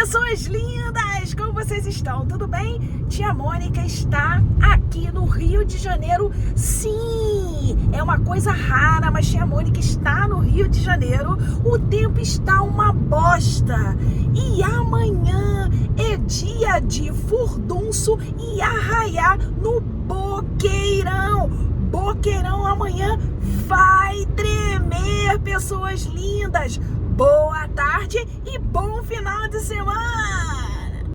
pessoas lindas! Como vocês estão? Tudo bem? Tia Mônica está aqui no Rio de Janeiro. Sim, é uma coisa rara, mas Tia Mônica está no Rio de Janeiro. O tempo está uma bosta. E amanhã é dia de furdunço e arraiá no Boqueirão. Boqueirão amanhã vai tremer, pessoas lindas. Boa tarde e bom final de semana!